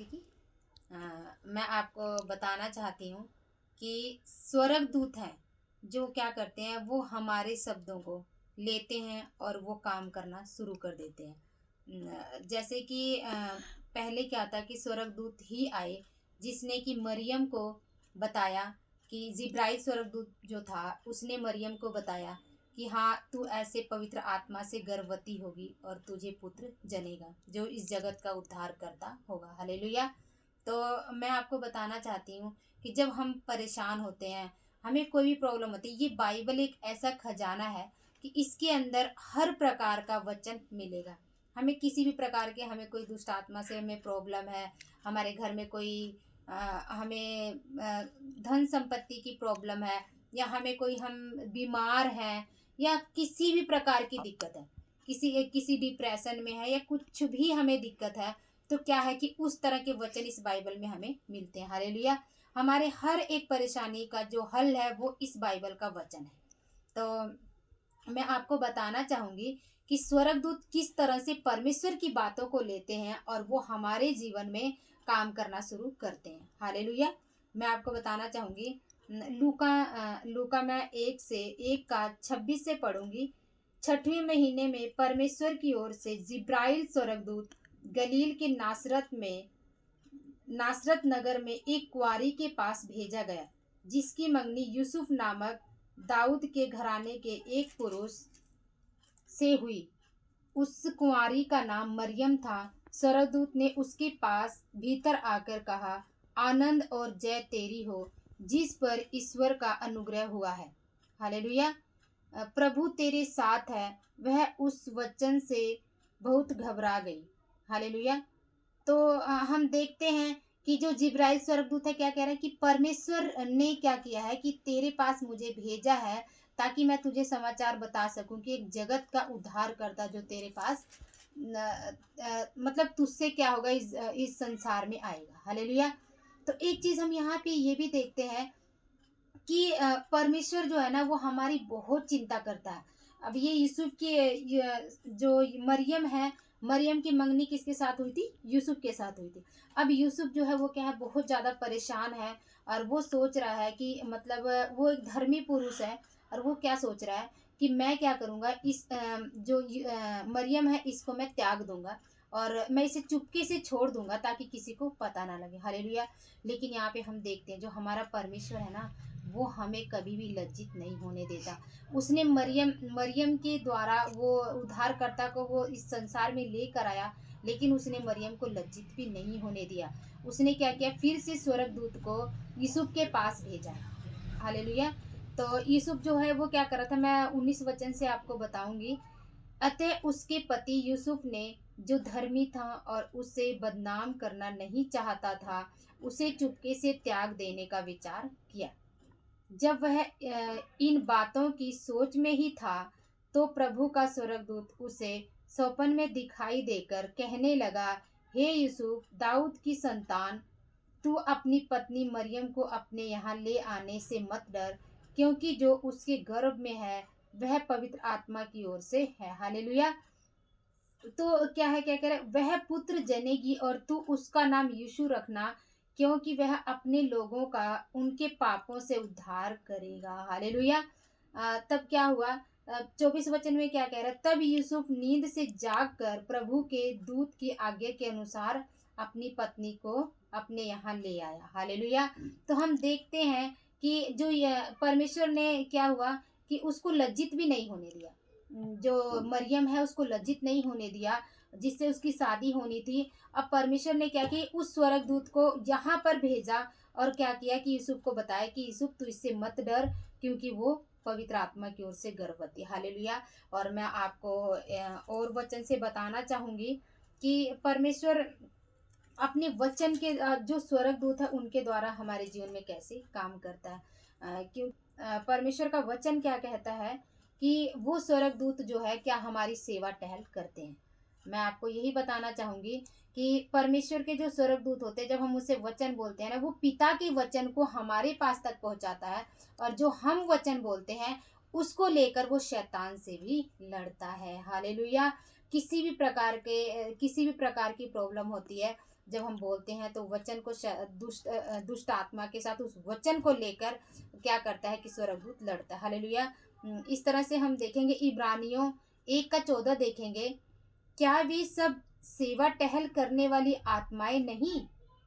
जैसे कि मैं आपको बताना चाहती हूँ कि स्वर्गदूत हैं जो क्या करते हैं, वो हमारे शब्दों को लेते हैं और वो काम करना शुरू कर देते हैं। जैसे कि पहले क्या था कि स्वर्गदूत ही आए जिसने कि मरियम को बताया कि जिब्राइल स्वर्गदूत जो था उसने मरियम को बताया कि हाँ, तू ऐसे पवित्र आत्मा से गर्भवती होगी और तुझे पुत्र जनेगा जो इस जगत का उद्धार करता होगा। हालेलुया। तो मैं आपको बताना चाहती हूँ कि जब हम परेशान होते हैं, हमें कोई भी प्रॉब्लम होती है, ये बाइबल एक ऐसा खजाना है कि इसके अंदर हर प्रकार का वचन मिलेगा। हमें किसी भी प्रकार के, हमें कोई दुष्ट आत्मा से हमें प्रॉब्लम है, हमारे घर में कोई हमें धन संपत्ति की प्रॉब्लम है, या हमें कोई, हम बीमार हैं, या किसी भी प्रकार की दिक्कत है, किसी किसी डिप्रेशन में है, या कुछ भी हमें दिक्कत है, तो क्या है कि उस तरह के वचन इस बाइबल में हमें मिलते हैं। हालेलुया। हमारे हर एक परेशानी का जो हल है वो इस बाइबल का वचन है। तो मैं आपको बताना चाहूँगी कि स्वर्गदूत किस तरह से परमेश्वर की बातों को लेते हैं और वो हमारे जीवन में काम करना शुरू करते हैं। हालेलुया। मैं आपको बताना चाहूँगी, लूका मैं 1 से पढ़ूंगी। 6वें महीने में परमेश्वर की ओर से जिब्राइल स्वर्गदूत गलील के नासरत नगर में एक कुंवारी के पास भेजा गया जिसकी मंगनी यूसुफ नामक दाऊद के घराने के एक पुरुष से हुई। उस कुंवारी का नाम मरियम था। स्वर्गदूत ने उसके पास भीतर आकर कहा, आनंद और जय तेरी हो जिस पर ईश्वर का अनुग्रह हुआ है। हालेलुया। प्रभु तेरे साथ है। वह उस वचन से बहुत घबरा गई। हालेलुया। तो हम देखते हैं कि जो जिब्राइल स्वर्गदूत है क्या कह रहा है कि परमेश्वर ने क्या किया है कि तेरे पास मुझे भेजा है ताकि मैं तुझे समाचार बता सकूं कि एक जगत का उद्धार करता जो तेरे पास मतलब तुझसे क्या होगा, इस संसार में आएगा। हालेलुया। तो एक चीज़ हम यहाँ पे ये भी देखते हैं कि परमेश्वर जो है ना वो हमारी बहुत चिंता करता है। अब ये यूसुफ की जो मरियम है, मरियम की मंगनी किसके साथ हुई थी? यूसुफ के साथ हुई थी। अब यूसुफ जो है वो क्या है, बहुत ज़्यादा परेशान है और वो सोच रहा है कि मतलब वो एक धर्मी पुरुष है और वो क्या सोच रहा है कि मैं क्या करूँगा, इस मरियम है इसको मैं त्याग दूंगा और मैं इसे चुपके से छोड़ दूंगा ताकि किसी को पता ना लगे। हालेलुया। लेकिन यहाँ पे हम देखते हैं जो हमारा परमेश्वर है ना, वो हमें कभी भी लज्जित नहीं होने देता। उसने मरियम के द्वारा वो उद्धारकर्ता को वो इस संसार में लेकर आया, लेकिन उसने मरियम को लज्जित भी नहीं होने दिया। उसने क्या किया, फिर से स्वर्गदूत को यूसुफ के पास भेजा। हालेलुया। तो यूसुफ जो है वो क्या कर रहा था, मैं 19 वचन से आपको बताऊंगी। अतः उसके पति यूसुफ ने, जो धर्मी था और उसे बदनाम करना नहीं चाहता था, उसे चुपके से त्याग देने का विचार किया। जब वह इन बातों की सोच में ही था तो प्रभु का स्वर्गदूत उसे स्वप्न में दिखाई देकर कहने लगा, हे यूसुफ, दाऊद की संतान, तू अपनी पत्नी मरियम को अपने यहाँ ले आने से मत डर, क्योंकि जो उसके गर्भ में है वह पवित्र आत्मा की ओर से है। हालेलुया। तो क्या है, क्या कह रहे, वह पुत्र जनेगी और तू उसका नाम यीशु रखना, क्योंकि वह अपने लोगों का उनके पापों से उद्धार करेगा। हालेलुया। तब क्या हुआ, 24 वचन में क्या कह रहा है, तब यूसुफ नींद से जाग कर प्रभु के दूत की आज्ञा के अनुसार अपनी पत्नी को अपने यहाँ ले आया। हालेलुया। तो हम देखते हैं कि जो परमेश्वर ने क्या हुआ कि उसको लज्जित भी नहीं होने दिया। जो मरियम है उसको लज्जित नहीं होने दिया जिससे उसकी शादी होनी थी। अब परमेश्वर ने क्या किया, उस स्वर्गदूत को यहाँ पर भेजा और क्या किया कि यूसुफ को बताया कि यूसुफ तू इससे मत डर, क्योंकि वो पवित्र आत्मा की ओर से गर्भवती। हालेलुया। और मैं आपको और वचन से बताना चाहूँगी कि परमेश्वर अपने वचन के जो स्वर्गदूत है उनके द्वारा हमारे जीवन में कैसे काम करता है। क्यों परमेश्वर का वचन क्या कहता है कि वो स्वर्गदूत जो है क्या हमारी सेवा टहल करते हैं। मैं आपको यही बताना चाहूँगी कि परमेश्वर के जो स्वर्गदूत होते हैं, जब हम उससे वचन बोलते हैं ना, वो पिता के वचन को हमारे पास तक पहुँचाता है, और जो हम वचन बोलते हैं उसको लेकर वो शैतान से भी लड़ता है। हालेलुया। किसी भी प्रकार की प्रॉब्लम होती है, जब हम बोलते हैं तो वचन को दुष्ट आत्मा के साथ उस वचन को लेकर क्या करता है कि स्वर्गदूत लड़ता है। हालेलुया। इस तरह से हम देखेंगे इब्रानियों 1:14 देखेंगे, क्या वे सब सेवा टहल करने वाली आत्माएं नहीं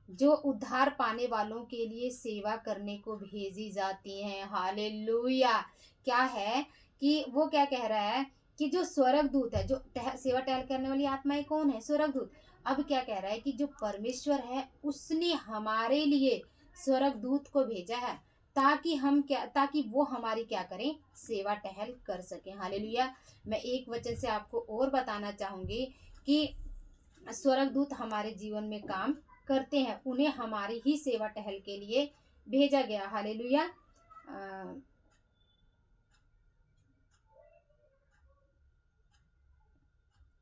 जो उद्धार पाने वालों के लिए सेवा करने को भेजी जाती हैं। हालेलुया। क्या है कि वो क्या कह रहा है कि जो स्वर्गदूत है, जो सेवा टहल करने वाली आत्माएं कौन है? स्वर्गदूत। अब क्या कह रहा है कि जो परमेश्वर है उसने हमारे लिए स्वर्गदूत को भेजा है ताकि वो हमारी क्या करें? सेवा टहल कर सके। हालेलुया। मैं एक वचन से आपको और बताना चाहूंगी कि स्वर्गदूत हमारे जीवन में काम करते हैं, उन्हें हमारी ही सेवा टहल के लिए भेजा गया। हालेलुया।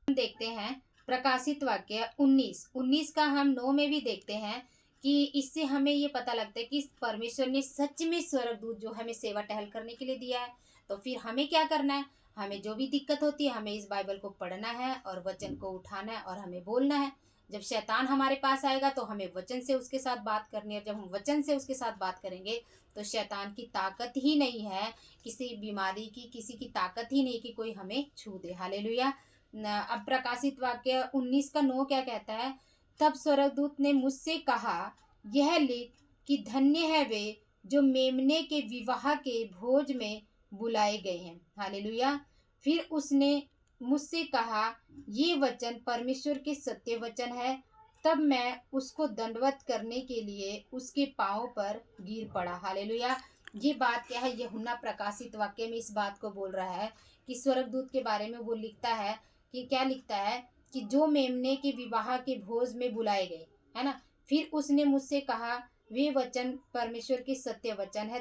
हम देखते हैं प्रकाशित वाक्य 19 का हम 9 में भी देखते हैं कि इससे हमें ये पता लगता है कि परमेश्वर ने सच में स्वर्गदूत जो हमें सेवा टहल करने के लिए दिया है। तो फिर हमें क्या करना है? हमें जो भी दिक्कत होती है हमें इस बाइबल को पढ़ना है और वचन को उठाना है और हमें बोलना है। जब शैतान हमारे पास आएगा तो हमें वचन से उसके साथ बात करनी है। जब हम वचन से उसके साथ बात करेंगे तो शैतान की ताकत ही नहीं है, किसी बीमारी की, किसी की ताकत ही नहीं कि कोई हमें छू दे। हालेलुया। अब प्रकाशित वाक्य 19:9 क्या कहता है? तब स्वर्गदूत ने मुझसे कहा, यह लिख कि धन्य है वे जो मेमने के विवाह के भोज में बुलाए गए हैं। हालेलुया। फिर उसने मुझसे कहा, ये वचन परमेश्वर के सत्य वचन है। तब मैं उसको दंडवत करने के लिए उसके पांव पर गिर पड़ा। हालेलुया। ये बात क्या है? यूहन्ना प्रकाशित वाक्य में इस बात को बोल रहा है कि स्वर्गदूत के बारे में वो लिखता है कि क्या लिखता है कि जो मेमने के विवाह के भोज में बुलाए गए, है ना। फिर उसने मुझसे कहा, वे वचन परमेश्वर के सत्य वचन है।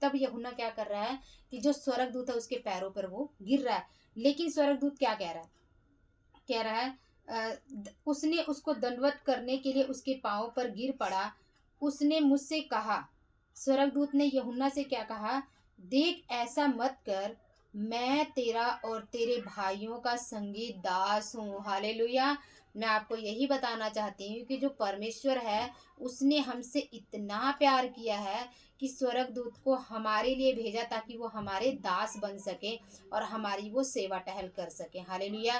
तब यूहन्ना क्या कर रहा है कि जो स्वर्गदूत है उसके पैरों पर वो गिर रहा है। लेकिन स्वर्गदूत क्या कह रहा है? कह रहा है उसने उसको दंडवत करने के लिए उसके पांव पर गिर पड़ा। उसने मुझसे कहा, स्वर्गदूत ने यूहन्ना से क्या कहा? देख, ऐसा मत कर, मैं तेरा और तेरे भाइयों का संगी दास हूँ। हालेलुया। मैं आपको यही बताना चाहती हूँ कि जो परमेश्वर है उसने हमसे इतना प्यार किया है कि स्वर्गदूत को हमारे लिए भेजा ताकि वो हमारे दास बन सके और हमारी वो सेवा टहल कर सके। हालेलुया।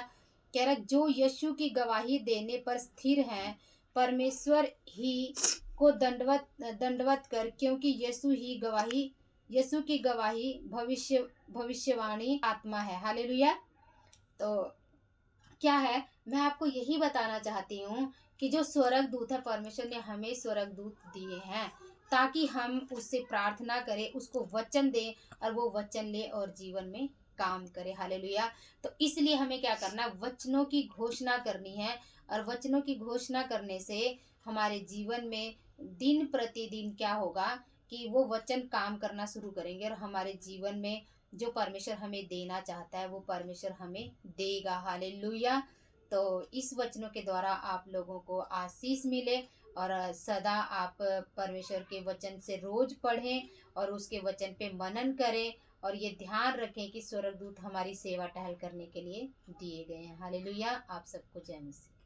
कह रहा, जो यीशु की गवाही देने पर स्थिर हैं, परमेश्वर ही को दंडवत कर, क्योंकि यीशु की गवाही भविष्यवाणी आत्मा है। हालेलुया। तो क्या है, मैं आपको यही बताना चाहती हूँ कि जो स्वर्गदूत है, परमेश्वर ने हमें स्वर्गदूत दिए हैं ताकि हम उससे प्रार्थना करें, उसको वचन दें और वो वचन ले और जीवन में काम करे। हालेलुया। तो इसलिए हमें क्या करना? वचनों की घोषणा करनी है। और वचनों की घोषणा करने से हमारे जीवन में दिन प्रतिदिन क्या होगा कि वो वचन काम करना शुरू करेंगे और हमारे जीवन में जो परमेश्वर हमें देना चाहता है वो परमेश्वर हमें देगा। हालेलुया। तो इस वचनों के द्वारा आप लोगों को आशीष मिले और सदा आप परमेश्वर के वचन से रोज पढ़ें और उसके वचन पे मनन करें और ये ध्यान रखें कि स्वर्गदूत हमारी सेवा टहल करने के लिए दिए गए हैं। हालेलुया। आप सबको जय मसीह।